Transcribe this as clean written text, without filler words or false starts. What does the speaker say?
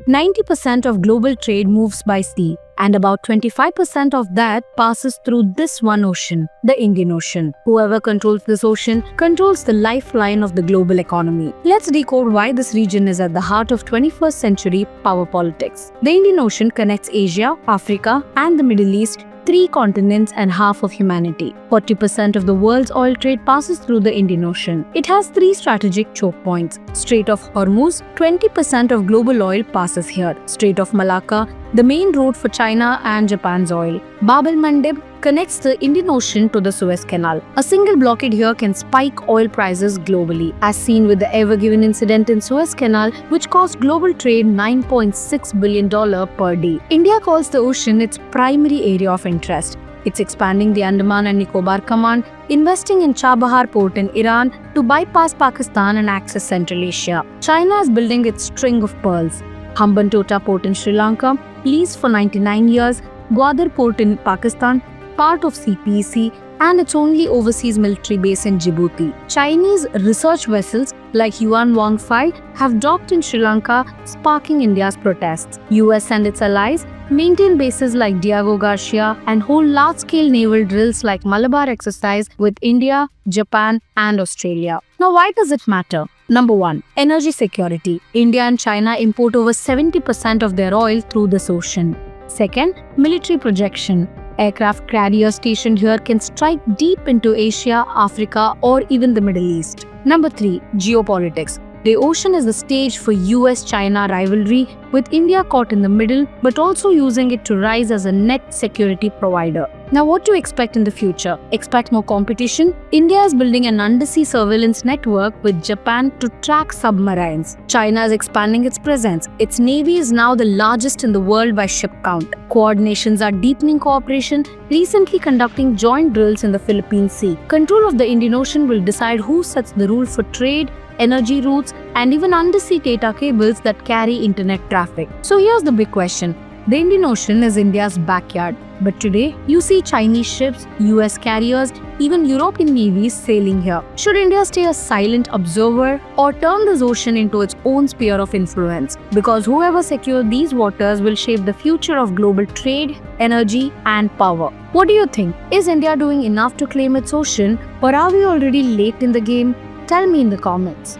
90% of global trade moves by sea, and about 25% of that passes through this one ocean, the Indian Ocean. Whoever controls this ocean controls the lifeline of the global economy. Let's decode why this region is at the heart of 21st century power politics. The Indian Ocean connects Asia, Africa, and the Middle East, 3 continents and half of humanity. 40% of the world's oil trade passes through the Indian Ocean. It has 3 strategic choke points. Strait of Hormuz, 20% of global oil passes here. Strait of Malacca, the main route for China and Japan's oil. Bab-el-Mandeb connects the Indian Ocean to the Suez Canal. A single blockade here can spike oil prices globally, as seen with the Ever Given incident in Suez Canal, which cost global trade $9.6 billion per day. India calls the ocean its primary area of interest. It's expanding the Andaman and Nicobar Command, investing in Chabahar port in Iran to bypass Pakistan and access Central Asia. China is building its string of pearls. Hambantota port in Sri Lanka, leased for 99 years, Gwadar port in Pakistan, part of CPEC, and its only overseas military base in Djibouti. Chinese research vessels like Yuan Wang 5 have docked in Sri Lanka, sparking India's protests. US and its allies maintain bases like Diego Garcia and hold large-scale naval drills like Malabar exercise with India, Japan, and Australia. Now, why does it matter? Number 1. Energy security. India and China import over 70% of their oil through this ocean. Second, military projection. Aircraft carriers stationed here can strike deep into Asia, Africa, or even the Middle East. Number 3. Geopolitics. The ocean is the stage for US-China rivalry, with India caught in the middle, but also using it to rise as a net security provider. Now, what to expect in the future? Expect more competition. India is building an undersea surveillance network with Japan to track submarines. China is expanding its presence. Its navy is now the largest in the world by ship count. Quad nations are deepening cooperation, recently conducting joint drills in the Philippine Sea. Control of the Indian Ocean will decide who sets the rule for trade, energy routes, and even undersea data cables that carry internet traffic. So here's the big question. The Indian Ocean is India's backyard, but today you see Chinese ships, US carriers, even European navies sailing here. Should India stay a silent observer or turn this ocean into its own sphere of influence? Because whoever secures these waters will shape the future of global trade, energy, and power. What do you think? Is India doing enough to claim its ocean, or are we already late in the game? Tell me in the comments.